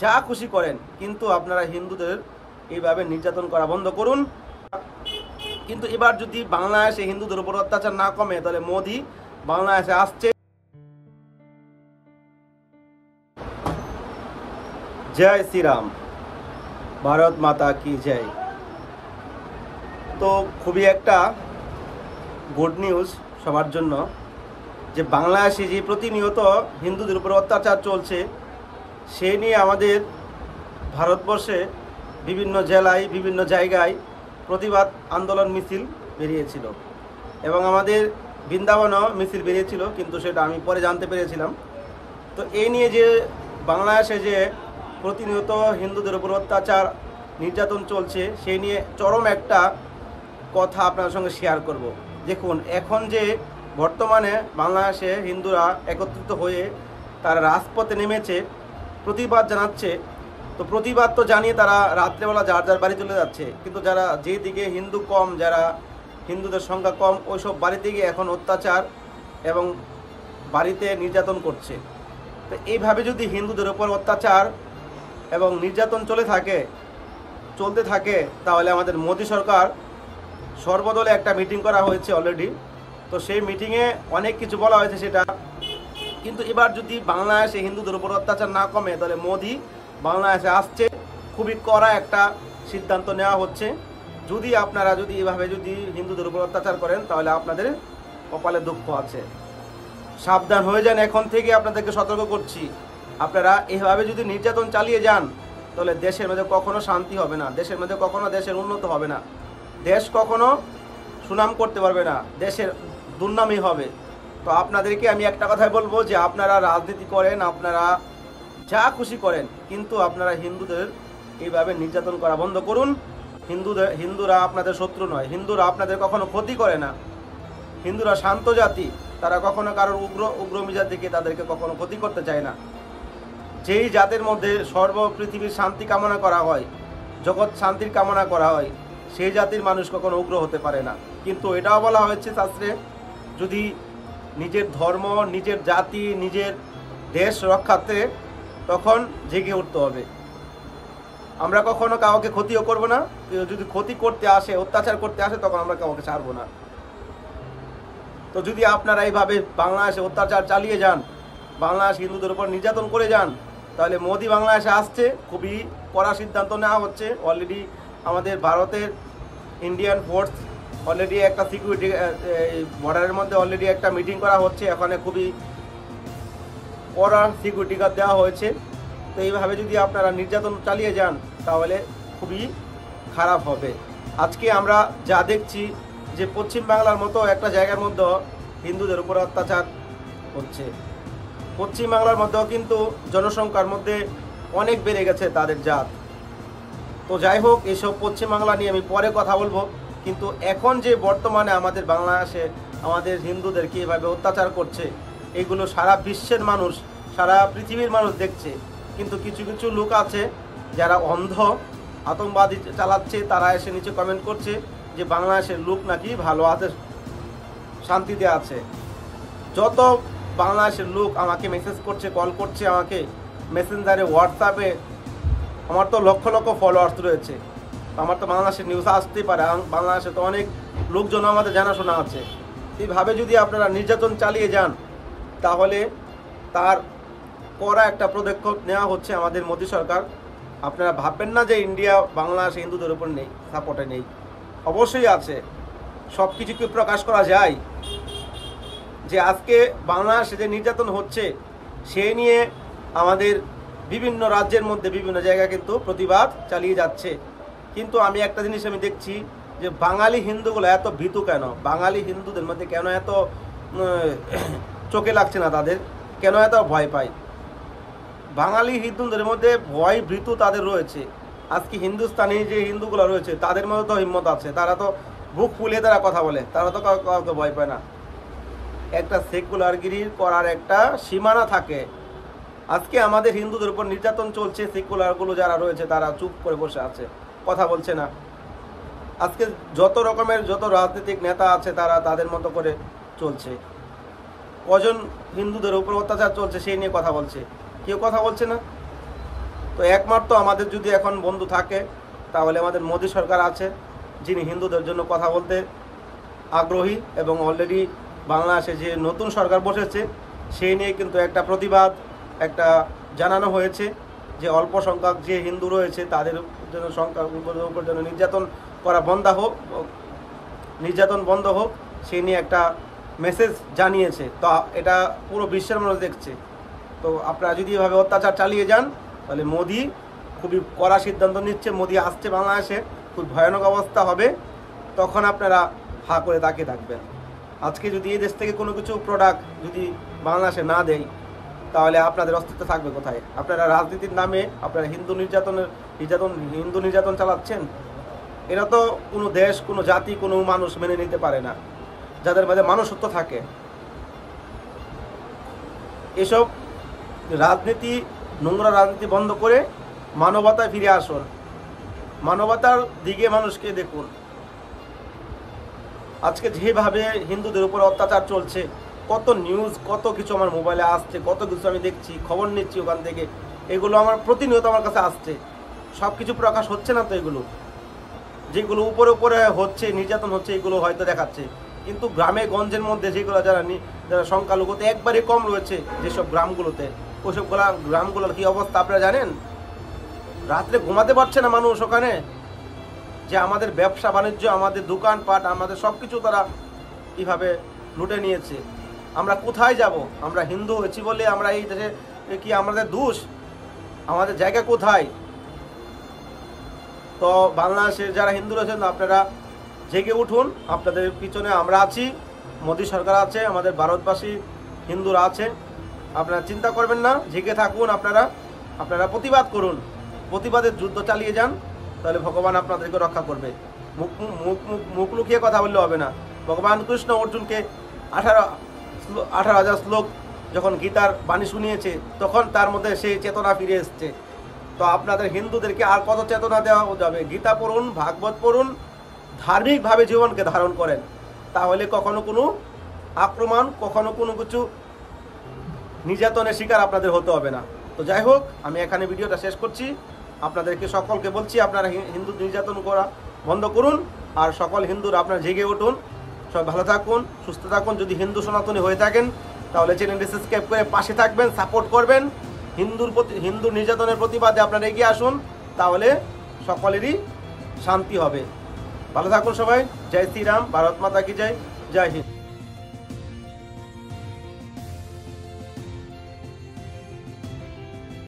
যা খুশি করেন, কিন্তু আপনারা হিন্দুদের এইভাবে নির্যাতন করা বন্ধ করুন। কিন্তু এবার যদি বাংলাদেশে হিন্দুদের উপর অত্যাচার না কমে, তাহলে মোদি বাংলাদেশে আসছে। জয় শ্রীরাম, ভারত মাতা কি জয়। তো খুবই একটা গুড নিউজ সবার জন্য যে বাংলাদেশে যে প্রতিনিয়ত হিন্দুদের উপর অত্যাচার চলছে, সে নিয়ে আমাদের ভারতবর্ষে বিভিন্ন জেলায় বিভিন্ন জায়গায় প্রতিবাদ আন্দোলন মিছিল বেরিয়েছিল এবং আমাদের বৃন্দাবনও মিছিল বেরিয়েছিল, কিন্তু সেটা আমি পরে জানতে পেরেছিলাম। তো এই নিয়ে যে বাংলাদেশে যে প্রতিনিয়ত হিন্দুদের উপর অত্যাচার নির্যাতন চলছে, সেই নিয়ে চরম একটা কথা আপনার সঙ্গে শেয়ার করব। দেখুন, এখন যে বর্তমানে বাংলাদেশে হিন্দুরা একত্রিত হয়ে তারা রাজপথে নেমেছে, প্রতিবাদ জানাচ্ছে। তো প্রতিবাদ তো জানিয়ে তারা রাত্রেবেলা যার যার বাড়ি চলে যাচ্ছে, কিন্তু যারা যেদিকে হিন্দু কম, যারা হিন্দুদের সংখ্যা কম, ওইসব বাড়িতে গিয়ে এখন অত্যাচার এবং বাড়িতে নির্যাতন করছে। তো এইভাবে যদি হিন্দুদের উপর অত্যাচার এবং নির্যাতন চলতে থাকে, তাহলে আমাদের মোদী সরকার সর্বদলে একটা মিটিং করা হয়েছে অলরেডি। তো সেই মিটিংয়ে অনেক কিছু বলা হয়েছে সেটা, কিন্তু এবার যদি বাংলাদেশে হিন্দুদের উপর অত্যাচার না কমে, তাহলে মোদি বাংলাদেশে আসছে। খুবই কড়া একটা সিদ্ধান্ত নেওয়া হচ্ছে। যদি আপনারা এভাবে হিন্দুদের উপর অত্যাচার করেন, তাহলে আপনাদের কপালে দুঃখ আছে। সাবধান হয়ে যান, এখন থেকে আপনাদেরকে সতর্ক করছি। আপনারা এভাবে যদি নির্যাতন চালিয়ে যান, তাহলে দেশের মধ্যে কখনো শান্তি হবে না, দেশের মধ্যে কখনো দেশের উন্নত হবে না, দেশ কখনো সুনাম করতে পারবে না, দেশের দুর্নামই হবে। তো আপনাদেরকে আমি একটা কথাই বলবো যে আপনারা রাজনীতি করেন, আপনারা যা খুশি করেন, কিন্তু আপনারা হিন্দুদের এইভাবে নির্যাতন করা বন্ধ করুন। হিন্দুরা আপনাদের শত্রু নয়, হিন্দুরা আপনাদের কখনো ক্ষতি করে না। হিন্দুরা শান্ত জাতি, তারা কখনো কারোর উগ্র মিজাজ থেকে তাদেরকে কখনো ক্ষতি করতে চায় না। যেই জাতের মধ্যে পৃথিবীর শান্তি কামনা করা হয়, জগৎ শান্তির কামনা করা হয়, সেই জাতির মানুষ কখনো উগ্র হতে পারে না। কিন্তু এটাও বলা হয়েছে শাস্ত্রে, যদি নিজের ধর্ম, নিজের জাতি, নিজের দেশ রক্ষার্থে তখন জেগে উঠতে হবে। আমরা কখনো কাউকে ক্ষতিও করব না। কেউ যদি ক্ষতি করতে আসে, অত্যাচার করতে আসে, তখন আমরা কাউকে ছাড়বো না। তো যদি আপনারা এইভাবে বাংলাদেশে অত্যাচার চালিয়ে যান, বাংলাদেশ হিন্দুদের উপর নির্যাতন করে যান, তাহলে মোদি বাংলাদেশে আসছে। খুবই কড়া সিদ্ধান্ত নেওয়া হচ্ছে। অলরেডি আমাদের ভারতের ইন্ডিয়ান ফোর্স অলরেডি একটা সিকিউরিটি বর্ডারের মধ্যে অলরেডি একটা মিটিং করা হচ্ছে। এখানে খুবই কড়া সিকিউরিটি গার্ড দেওয়া হয়েছে। তো এইভাবে যদি আপনারা নির্যাতন চালিয়ে যান, তাহলে খুবই খারাপ হবে। আজকে আমরা যা দেখছি যে পশ্চিমবাংলার মতো একটা জায়গার মধ্যে হিন্দুদের উপর অত্যাচার হচ্ছে। পশ্চিমবাংলার মধ্যেও কিন্তু জনসংখ্যার মধ্যে অনেক বেড়ে গেছে তাদের জাত। তো যাই হোক, এসব পশ্চিমবাংলা নিয়ে আমি পরে কথা বলবো। কিন্তু এখন যে বর্তমানে আমাদের বাংলাদেশে আমাদের হিন্দুদেরকে এভাবে অত্যাচার করছে, এইগুলো সারা বিশ্বের মানুষ, সারা পৃথিবীর মানুষ দেখছে। কিন্তু কিছু কিছু লোক আছে যারা অন্ধ আতঙ্কবাদী চালাচ্ছে, তারা এসে নিচে কমেন্ট করছে যে বাংলাদেশের লোক নাকি ভালো আছে, শান্তিতে আছে। যত বাংলাদেশের লোক আমাকে মেসেজ করছে, কল করছে আমাকে মেসেঞ্জারে, হোয়াটসঅ্যাপে, আমার তো লক্ষ লক্ষ ফলোয়ার্স রয়েছে। আমার তো বাংলাদেশের নিউজ আসতেই পারে, বাংলাদেশে তো অনেক লোকজন আমাদের জানাশোনা আছে। এইভাবে যদি আপনারা নির্যাতন চালিয়ে যান, তাহলে তার কড়া একটা পদক্ষেপ নেওয়া হচ্ছে আমাদের মোদী সরকার। আপনারা ভাববেন না যে ইন্ডিয়া বাংলাদেশ হিন্দুদের উপর নেই, সাপোর্টে নেই, অবশ্যই আছে। সব কিছুকে প্রকাশ করা যায় যে আজকে বাংলাদেশে যে নির্যাতন হচ্ছে, সে নিয়ে আমাদের বিভিন্ন রাজ্যের মধ্যে বিভিন্ন জায়গায় কিন্তু প্রতিবাদ চালিয়ে যাচ্ছে। কিন্তু আমি একটা জিনিস আমি দেখছি যে বাঙালি হিন্দুগুলো এত ভীতু কেন? বাঙালি হিন্দুদের মধ্যে কেন এত চোখে লাগছে না তাদের? কেন এত ভয় পায়? বাঙালি হিন্দুদের মধ্যে ভয় ভীতু তাদের রয়েছে। আজকে হিন্দুস্তানি যে হিন্দুগুলো রয়েছে, তাদের মধ্যে তো হিম্মত আছে, তারা তো বুক ফুলিয়ে তারা কথা বলে, তারা তো কাউকে ভয় পায় না। একটা সেকুলারগিরির করার একটা সীমানা থাকে। আজকে আমাদের হিন্দুদের উপর নির্যাতন চলছে, সেকুলারগুলো যারা রয়েছে তারা চুপ করে বসে আছে, কথা বলছে না। আজকে যত রাজনৈতিক নেতা আছে, তারা তাদের মতো করে চলছে। কজন হিন্দুদের উপর অত্যাচার চলছে সেই নিয়ে কথা বলছে? কেউ কথা বলছে না। তো একমাত্র আমাদের যদি এখন বন্ধু থাকে তাহলে আমাদের মোদী সরকার আছে, যিনি হিন্দুদের জন্য কথা বলতে আগ্রহী, এবং অলরেডি বাংলাদেশে যে নতুন সরকার বসেছে সেই নিয়ে কিন্তু একটা প্রতিবাদ একটা জানানো হয়েছে যে অল্প সংখ্যক যে হিন্দু রয়েছে তাদের জন্য সংখ্যার উপর যেন নির্যাতন বন্ধ হোক সেই নিয়ে একটা মেসেজ জানিয়েছে। তো এটা পুরো বিশ্বের মানুষ দেখছে। তো আপনারা যদি এভাবে অত্যাচার চালিয়ে যান তাহলে মোদি খুবই কড়া সিদ্ধান্ত নিচ্ছে। মোদি আসছে বাংলাদেশে, খুব ভয়ানক অবস্থা হবে, তখন আপনারা হা করে তাকিয়ে থাকবেন। আজকে যদি এই দেশ থেকে কোনো কিছু প্রোডাক্ট যদি বাংলাদেশে না দেয় তাহলে আপনাদের অস্তিত্ব থাকবে কোথায়? আপনারা রাজনীতির নামে আপনারা হিন্দু নির্যাতন চালাচ্ছেন। এটা তো কোনো দেশ, কোনো জাতি, কোনো মানুষ মেনে নিতে পারে না, যাদের মধ্যে মানুষত্ব থাকে। এসব রাজনীতি, নোংরা রাজনীতি বন্ধ করে মানবতায় ফিরে আসুন, মানবতার দিকে মানুষকে দেখুন। আজকে যেভাবে হিন্দুদের উপর অত্যাচার চলছে, কত নিউজ, কত কিছু আমার মোবাইলে আসছে, কত কিছু আমি দেখছি, খবর নিচ্ছি ওখান থেকে, এগুলো আমার প্রতিনিয়ত আমার কাছে আসছে। সব কিছু প্রকাশ হচ্ছে না তো, এগুলো যেগুলো উপরে উপরে হচ্ছে, নির্যাতন হচ্ছে, এগুলো হয়তো দেখাচ্ছে, কিন্তু গ্রামে গঞ্জের মধ্যে যেগুলো যারা সংখ্যালঘুতে একবারে কম রয়েছে যেসব গ্রামগুলোতে, ওইসব গ্রামগুলোর কি অবস্থা আপনারা জানেন? রাত্রে ঘুমাতে পারছে না মানুষ ওখানে, যে আমাদের ব্যবসা বাণিজ্য, আমাদের দোকানপাট, আমাদের সব কিছু তারা কীভাবে লুটে নিয়েছে। আমরা কোথায় যাব? আমরা হিন্দু হয়েছি বলে আমরা এই দেশে কি আমাদের দোষ? আমাদের জায়গা কোথায়? তো বাংলাদেশের যারা হিন্দু রয়েছেন আপনারা জেগে উঠুন, আপনাদের পিছনে আমরা আছি, মোদী সরকার আছে, আমাদের ভারতবাসী হিন্দুরা আছে। আপনারা চিন্তা করবেন না, জেগে থাকুন। আপনারা প্রতিবাদ করুন, প্রতিবাদের যুদ্ধ চালিয়ে যান, তাহলে ভগবান আপনাদেরকে রক্ষা করবে। মুখ লুকিয়ে কথা বললে হবে না। ভগবান কৃষ্ণ অর্জুনকে 18,000 শ্লোক যখন গীতার বাণী শুনিয়েছে, তখন তার মধ্যে সেই চেতনা ফিরে এসছে। তো আপনাদের হিন্দুদেরকে আর কত চেতনা দেওয়া যাবে? গীতা পড়ুন, ভাগবত পড়ুন, ধার্মিকভাবে জীবনকে ধারণ করেন, তাহলে কখনো কোনো আক্রমণ, কখনো কোনো কিছু নির্যাতনের শিকার আপনাদের হতে হবে না। তো যাই হোক, আমি এখানে ভিডিওটা শেষ করছি। আপনাদেরকে সকলকে বলছি আপনারা হিন্দু নির্যাতন করা বন্ধ করুন, আর সকল হিন্দুরা আপনারা জেগে উঠুন। সব ভালো থাকুন, সুস্থ থাকুন। যদি হিন্দু সনাতনী হয়ে থাকেন তাহলে চ্যানেলটি সাবস্ক্রাইব করে পাশে থাকবেন, সাপোর্ট করবেন। হিন্দু নির্যাতনের প্রতিবাদে আপনারা এগিয়ে আসুন, তাহলে সকলেরই শান্তি হবে। ভালো থাকুন সবাই। জয় শ্রীরাম, ভারত মাতা কি জয়, জয় হিন্দ।